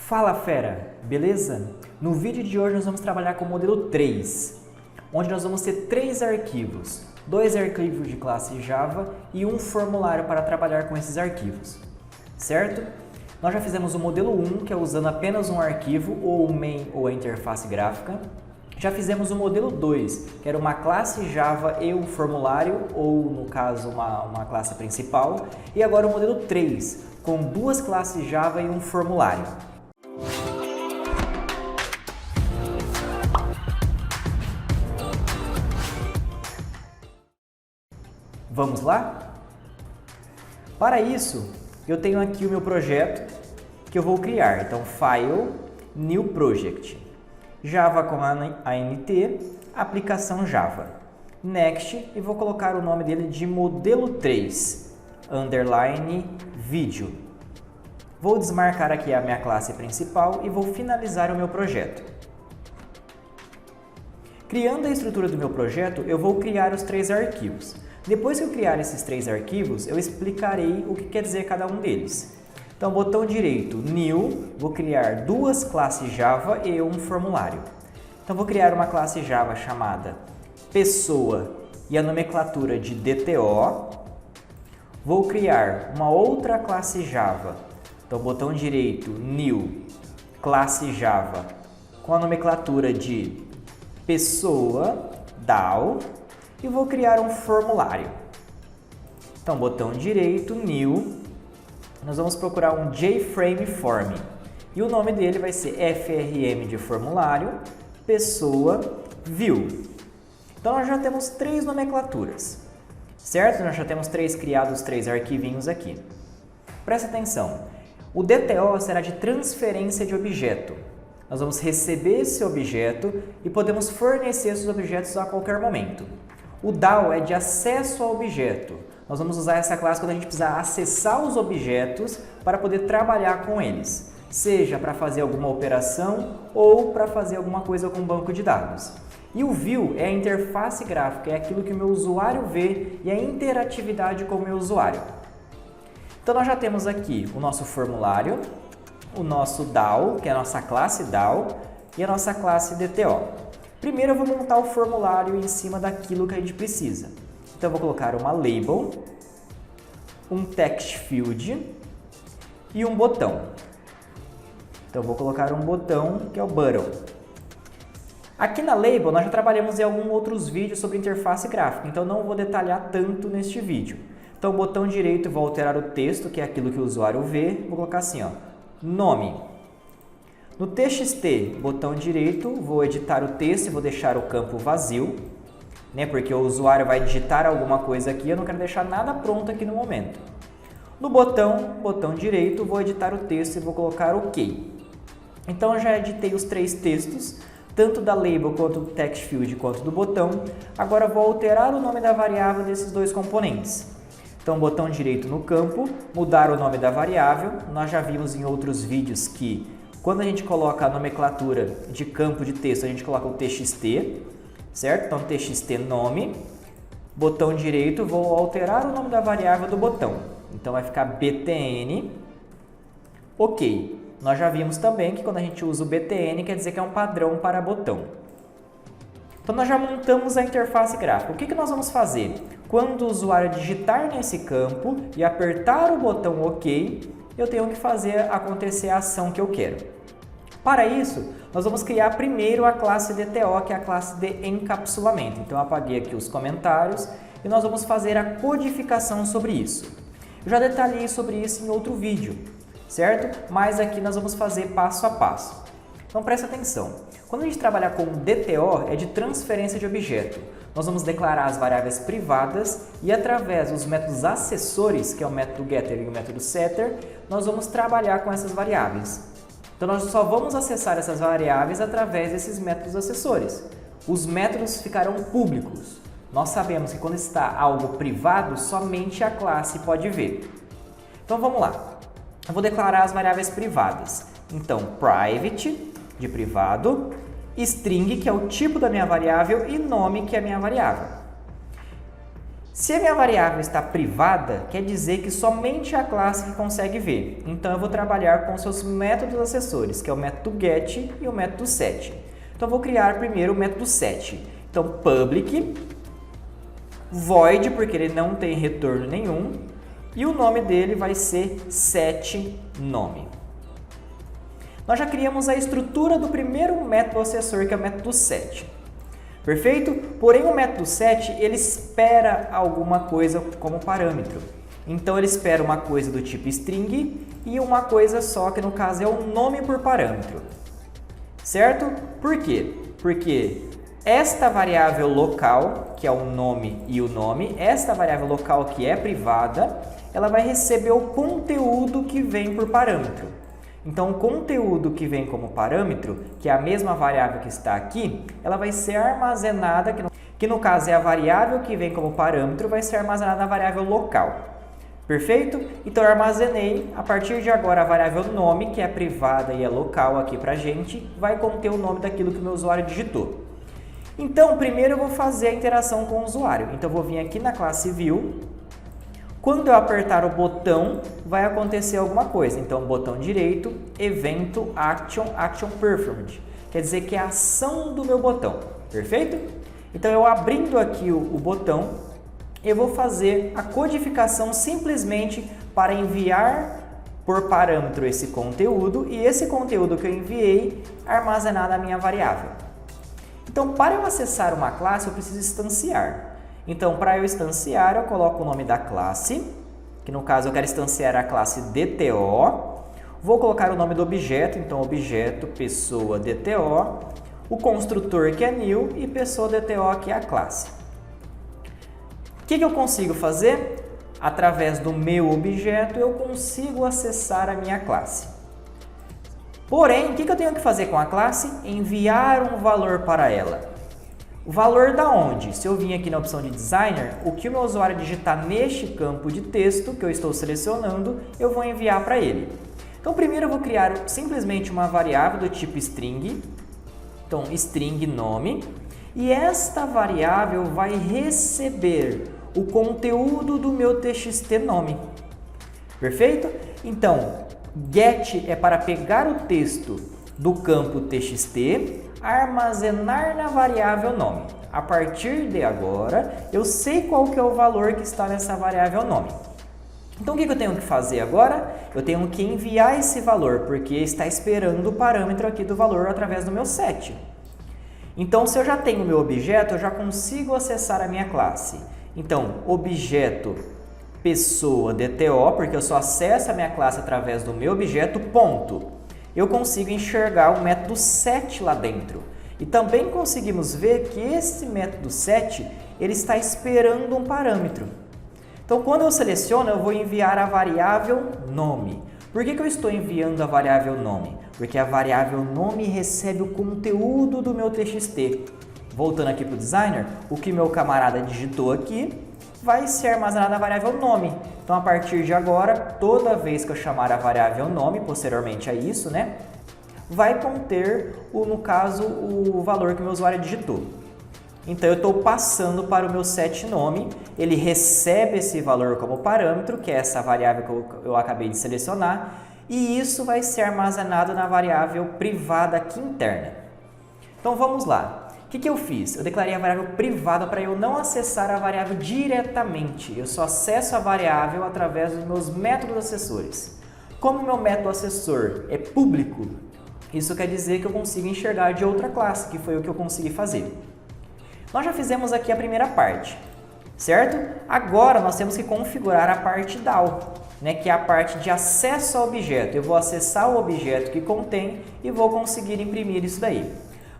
Fala fera, beleza? No vídeo de hoje nós vamos trabalhar com o modelo 3, onde nós vamos ter 3 arquivos, 2 arquivos de classe Java e um formulário para trabalhar com esses arquivos, certo? Nós já fizemos o modelo 1, que é usando apenas um arquivo, ou o main ou a interface gráfica. Já fizemos o modelo 2, que era uma classe Java e um formulário, ou no caso uma classe principal. E agora o modelo 3, com 2 classes Java e um formulário. Vamos lá? Para isso, eu tenho aqui o meu projeto que eu vou criar. Então, File, New Project, Java com ANT, aplicação Java, Next, e vou colocar o nome dele de modelo 3, underline vídeo. Vou desmarcar aqui a minha classe principal e vou finalizar o meu projeto. Criando a estrutura do meu projeto, eu vou criar os 3 arquivos. Depois que eu criar esses 3 arquivos, eu explicarei o que quer dizer cada um deles. Então, botão direito, New, vou criar 2 classes Java e um formulário. Então, vou criar uma classe Java chamada Pessoa e a nomenclatura de DTO. Vou criar uma outra classe Java. Então, botão direito, New, classe Java, com a nomenclatura de Pessoa, DAO. E vou criar um formulário. Então, botão direito, New, nós vamos procurar um JFrame Form. E o nome dele vai ser FRM de formulário, pessoa, view. Então, nós já temos 3 nomenclaturas, certo? Nós já temos criados 3 arquivinhos aqui. Presta atenção, o DTO será de transferência de objeto. Nós vamos receber esse objeto e podemos fornecer esses objetos a qualquer momento. O DAO é de acesso ao objeto. Nós vamos usar essa classe quando a gente precisar acessar os objetos para poder trabalhar com eles, seja para fazer alguma operação ou para fazer alguma coisa com banco de dados. E o View é a interface gráfica, é aquilo que o meu usuário vê e a interatividade com o meu usuário. Então, nós já temos aqui o nosso formulário, o nosso DAO, que é a nossa classe DAO, e a nossa classe DTO. Primeiro eu vou montar o formulário em cima daquilo que a gente precisa. Então, eu vou colocar uma label, um text field e um botão. Então, eu vou colocar um botão, que é o button. Aqui na label, nós já trabalhamos em alguns outros vídeos sobre interface gráfica, então não vou detalhar tanto neste vídeo. Então, botão direito, vou alterar o texto, que é aquilo que o usuário vê. Vou colocar assim, ó, nome. No TXT, botão direito, vou editar o texto e vou deixar o campo vazio, né, porque o usuário vai digitar alguma coisa aqui, eu não quero deixar nada pronto aqui no momento. No botão direito, vou editar o texto e vou colocar OK. Então, eu já editei os 3 textos, tanto da label quanto do text field quanto do botão. Agora, vou alterar o nome da variável desses 2 componentes. Então, botão direito no campo, mudar o nome da variável. Nós já vimos em outros vídeos que quando a gente coloca a nomenclatura de campo de texto, a gente coloca o TXT, certo? Então, TXT nome, botão direito, vou alterar o nome da variável do botão. Então, vai ficar btn, OK. Nós já vimos também que quando a gente usa o btn, quer dizer que é um padrão para botão. Então, nós já montamos a interface gráfica. O que nós vamos fazer? Quando o usuário digitar nesse campo e apertar o botão OK, eu tenho que fazer acontecer a ação que eu quero. Para isso, nós vamos criar primeiro a classe DTO, que é a classe de encapsulamento. Então, eu apaguei aqui os comentários e nós vamos fazer a codificação sobre isso. Eu já detalhei sobre isso em outro vídeo, certo? Mas aqui nós vamos fazer passo a passo. Então, presta atenção. Quando a gente trabalhar com DTO, é de transferência de objeto. Nós vamos declarar as variáveis privadas e através dos métodos acessores, que é o método getter e o método setter, nós vamos trabalhar com essas variáveis. Então, nós só vamos acessar essas variáveis através desses métodos acessores. Os métodos ficarão públicos. Nós sabemos que quando está algo privado, somente a classe pode ver. Então, vamos lá. Eu vou declarar as variáveis privadas. Então, private, de privado, string, que é o tipo da minha variável, e nome, que é a minha variável. Se a minha variável está privada, quer dizer que somente a classe que consegue ver. Então, eu vou trabalhar com seus métodos acessórios, que é o método get e o método set. Então, eu vou criar primeiro o método set. Então, public, void, porque ele não tem retorno nenhum, e o nome dele vai ser setNome. Nós já criamos a estrutura do primeiro método acessor, que é o método set. Perfeito? Porém, o método set, ele espera alguma coisa como parâmetro. Então, ele espera uma coisa do tipo string e uma coisa só, que no caso é o nome por parâmetro. Certo? Por quê? Porque esta variável local, que é o nome e o nome, esta variável local que é privada, ela vai receber o conteúdo que vem por parâmetro. Então, o conteúdo que vem como parâmetro, que é a mesma variável que está aqui, ela vai ser armazenada, que no caso é a variável que vem como parâmetro, vai ser armazenada na variável local. Perfeito? Então, eu armazenei, a partir de agora, a variável nome, que é privada e é local aqui para a gente, vai conter o nome daquilo que o meu usuário digitou. Então, primeiro eu vou fazer a interação com o usuário. Então, eu vou vir aqui na classe View. Quando eu apertar o botão, vai acontecer alguma coisa. Então, botão direito, evento, action performed. Quer dizer que é a ação do meu botão. Perfeito? Então, eu abrindo aqui o botão, eu vou fazer a codificação simplesmente para enviar por parâmetro esse conteúdo e esse conteúdo que eu enviei armazenar na minha variável. Então, para eu acessar uma classe, eu preciso instanciar. Então, para eu instanciar, eu coloco o nome da classe, que no caso eu quero instanciar a classe DTO. Vou colocar o nome do objeto, então objeto pessoa DTO, o construtor que é new e pessoa DTO que é a classe. O que eu consigo fazer? Através do meu objeto, eu consigo acessar a minha classe. Porém, o que eu tenho que fazer com a classe? Enviar um valor para ela. O valor da onde? Se eu vim aqui na opção de Designer, o que o meu usuário digitar neste campo de texto que eu estou selecionando, eu vou enviar para ele. Então, primeiro eu vou criar simplesmente uma variável do tipo string, então string nome, e esta variável vai receber o conteúdo do meu txt nome. Perfeito? Então, get é para pegar o texto do campo txt, armazenar na variável nome. A partir de agora, eu sei qual que é o valor que está nessa variável nome. Então, o que eu tenho que fazer agora? Eu tenho que enviar esse valor, porque está esperando o parâmetro aqui do valor através do meu set. Então, se eu já tenho o meu objeto, eu já consigo acessar a minha classe. Então, objeto pessoa DTO, porque eu só acesso a minha classe através do meu objeto, ponto. Eu consigo enxergar o método set lá dentro. E também conseguimos ver que esse método set, ele está esperando um parâmetro. Então, quando eu seleciono, eu vou enviar a variável nome. Por que eu estou enviando a variável nome? Porque a variável nome recebe o conteúdo do meu txt. Voltando aqui para o designer, o que meu camarada digitou aqui vai ser armazenado na variável nome. Então, a partir de agora, toda vez que eu chamar a variável nome, posteriormente a isso, né, vai conter, no caso, o valor que o meu usuário digitou. Então, eu estou passando para o meu setNome, ele recebe esse valor como parâmetro, que é essa variável que eu acabei de selecionar, e isso vai ser armazenado na variável privada aqui interna. Então, vamos lá. O que eu fiz? Eu declarei a variável privada para eu não acessar a variável diretamente. Eu só acesso a variável através dos meus métodos acessores. Como o meu método acessor é público, isso quer dizer que eu consigo enxergar de outra classe, que foi o que eu consegui fazer. Nós já fizemos aqui a primeira parte, certo? Agora nós temos que configurar a parte DAO, né, que é a parte de acesso ao objeto. Eu vou acessar o objeto que contém e vou conseguir imprimir isso daí.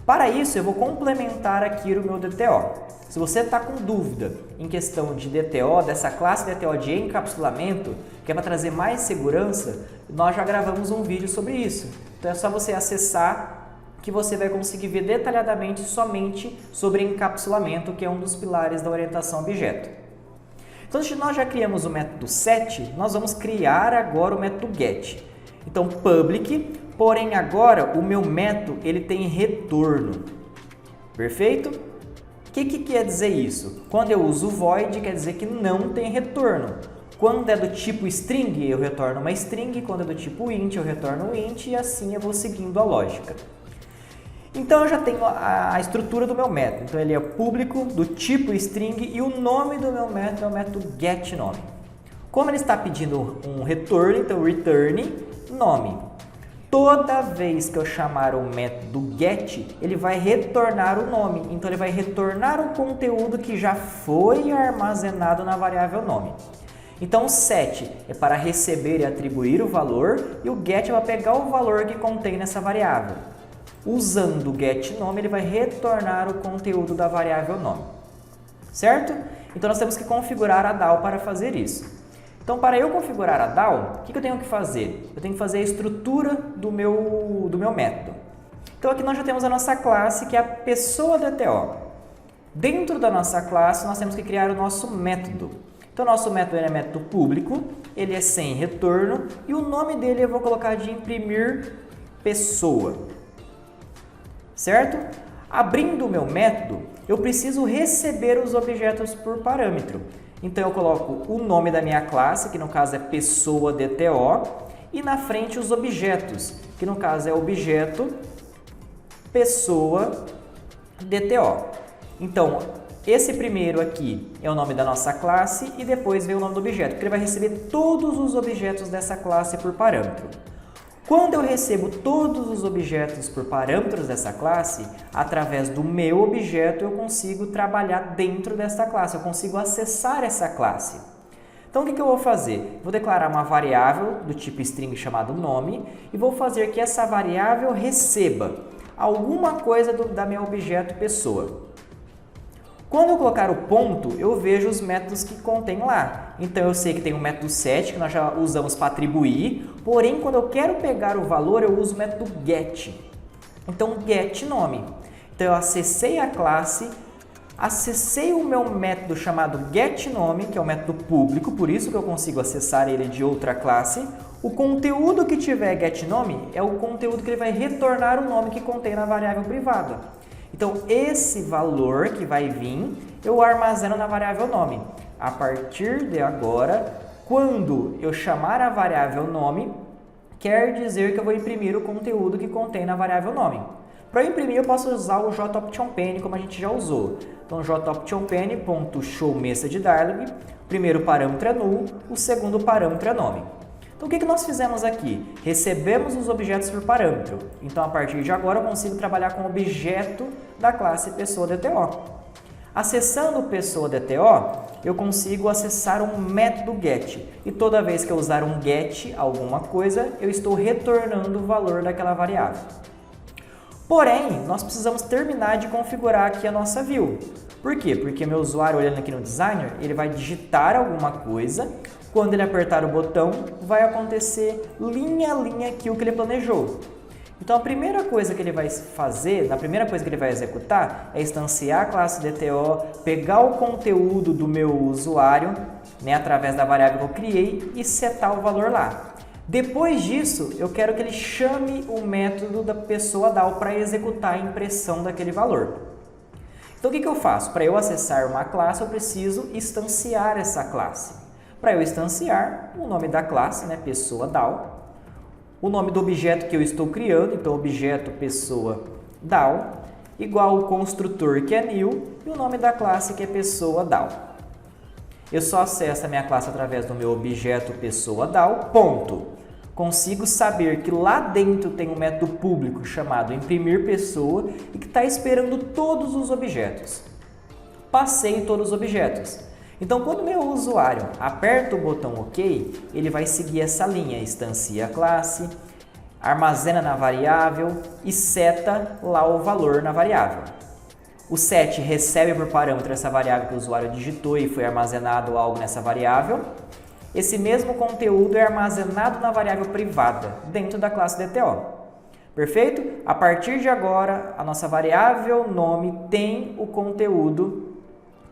Para isso, eu vou complementar aqui o meu DTO. Se você está com dúvida em questão de DTO, dessa classe DTO de encapsulamento, que é para trazer mais segurança, nós já gravamos um vídeo sobre isso. Então é só você acessar que você vai conseguir ver detalhadamente somente sobre encapsulamento, que é um dos pilares da orientação a objeto. Então, se nós já criamos o método set, nós vamos criar agora o método get. Então, public, porém agora o meu método ele tem retorno. Perfeito? O que quer dizer isso? Quando eu uso void, quer dizer que não tem retorno. Quando é do tipo string, eu retorno uma string. Quando é do tipo int, eu retorno um int. E assim eu vou seguindo a lógica. Então, eu já tenho a estrutura do meu método. Então, ele é público, do tipo string, e o nome do meu método é o método getNome. Como ele está pedindo um retorno, então return nome. Toda vez que eu chamar o método get, ele vai retornar o nome. Então, ele vai retornar o conteúdo que já foi armazenado na variável nome. Então, o set é para receber e atribuir o valor, e o get vai pegar o valor que contém nessa variável. Usando o getNome, ele vai retornar o conteúdo da variável nome. Certo? Então, nós temos que configurar a DAO para fazer isso. Então, para eu configurar a DAO, o que eu tenho que fazer? Eu tenho que fazer a estrutura do meu método. Então, aqui nós já temos a nossa classe, que é a pessoa.dto. Dentro da nossa classe, nós temos que criar o nosso método. Então, o nosso método é método público, ele é sem retorno, e o nome dele eu vou colocar de imprimir pessoa. Certo? Abrindo o meu método, eu preciso receber os objetos por parâmetro. Então, eu coloco o nome da minha classe, que no caso é pessoa.dto, e na frente os objetos, que no caso é objeto pessoa.dto. Então, esse primeiro aqui é o nome da nossa classe e depois vem o nome do objeto, porque ele vai receber todos os objetos dessa classe por parâmetro. Quando eu recebo todos os objetos por parâmetros dessa classe, através do meu objeto eu consigo trabalhar dentro dessa classe, eu consigo acessar essa classe. Então, o que eu vou fazer? Vou declarar uma variável do tipo string chamado nome e vou fazer que essa variável receba alguma coisa da meu objeto pessoa. Quando eu colocar o ponto, eu vejo os métodos que contém lá. Então, eu sei que tem o método set, que nós já usamos para atribuir, porém, quando eu quero pegar o valor, eu uso o método get. Então, getNome. Então, eu acessei a classe, acessei o meu método chamado getNome, que é o método público, por isso que eu consigo acessar ele de outra classe. O conteúdo que tiver getNome é o conteúdo que ele vai retornar o nome que contém na variável privada. Então, esse valor que vai vir, eu armazeno na variável nome. A partir de agora, quando eu chamar a variável nome, quer dizer que eu vou imprimir o conteúdo que contém na variável nome. Para imprimir, eu posso usar o JOptionPane, como a gente já usou. Então, JOptionPane.showMessageDialog, o primeiro parâmetro é null, o segundo parâmetro é nome. Então, o que nós fizemos aqui? Recebemos os objetos por parâmetro. Então, a partir de agora, eu consigo trabalhar com o objeto da classe pessoa.dto. Acessando o pessoa.dto, eu consigo acessar um método get. E toda vez que eu usar um get alguma coisa, eu estou retornando o valor daquela variável. Porém, nós precisamos terminar de configurar aqui a nossa view. Por quê? Porque meu usuário, olhando aqui no Designer, ele vai digitar alguma coisa. Quando ele apertar o botão, vai acontecer linha a linha aqui o que ele planejou. Então, a primeira coisa que ele vai fazer, a primeira coisa que ele vai executar é instanciar a classe DTO, pegar o conteúdo do meu usuário, através da variável que eu criei e setar o valor lá. Depois disso, eu quero que ele chame o método da pessoa DAO para executar a impressão daquele valor. Então, o que eu faço? Para eu acessar uma classe, eu preciso instanciar essa classe. Para eu instanciar, o nome da classe, pessoa DAO, o nome do objeto que eu estou criando, então objeto pessoa DAO, igual o construtor que é new e o nome da classe que é pessoa DAO. Eu só acesso a minha classe através do meu objeto pessoa DAO, ponto. Consigo saber que lá dentro tem um método público chamado imprimir pessoa e que está esperando todos os objetos. Passei todos os objetos. Então, quando o meu usuário aperta o botão OK, ele vai seguir essa linha, instancia a classe, armazena na variável e seta lá o valor na variável. O set recebe por parâmetro essa variável que o usuário digitou e foi armazenado algo nessa variável. Esse mesmo conteúdo é armazenado na variável privada, dentro da classe DTO. Perfeito? A partir de agora, a nossa variável nome tem o conteúdo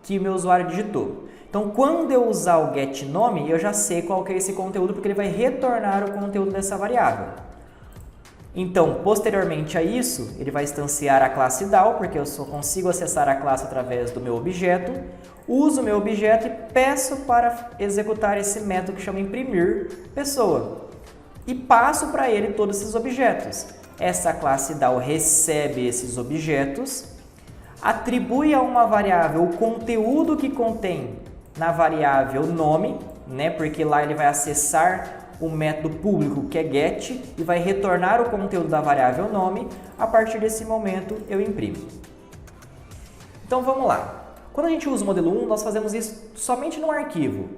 que o meu usuário digitou. Então, quando eu usar o getNome, eu já sei qual que é esse conteúdo, porque ele vai retornar o conteúdo dessa variável. Então, posteriormente a isso, ele vai instanciar a classe DAO, porque eu só consigo acessar a classe através do meu objeto, uso o meu objeto e peço para executar esse método que chama imprimir pessoa. E passo para ele todos esses objetos. Essa classe DAO recebe esses objetos, atribui a uma variável o conteúdo que contém na variável nome, né? Porque lá ele vai acessar o método público que é get e vai retornar o conteúdo da variável nome. A partir desse momento eu imprimo. Então vamos lá. Quando a gente usa o modelo 1, nós fazemos isso somente num arquivo.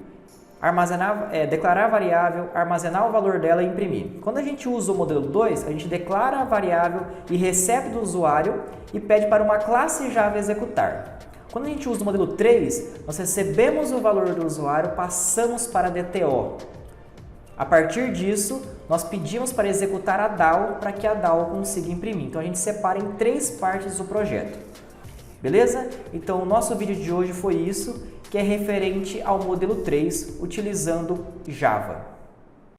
Declarar a variável, armazenar o valor dela e imprimir. Quando a gente usa o modelo 2, a gente declara a variável e recebe do usuário e pede para uma classe Java executar. Quando a gente usa o modelo 3, nós recebemos o valor do usuário, passamos para a DTO. A partir disso, nós pedimos para executar a DAO para que a DAO consiga imprimir. Então a gente separa em 3 partes do projeto. Beleza? Então o nosso vídeo de hoje foi isso, que é referente ao modelo 3 utilizando Java.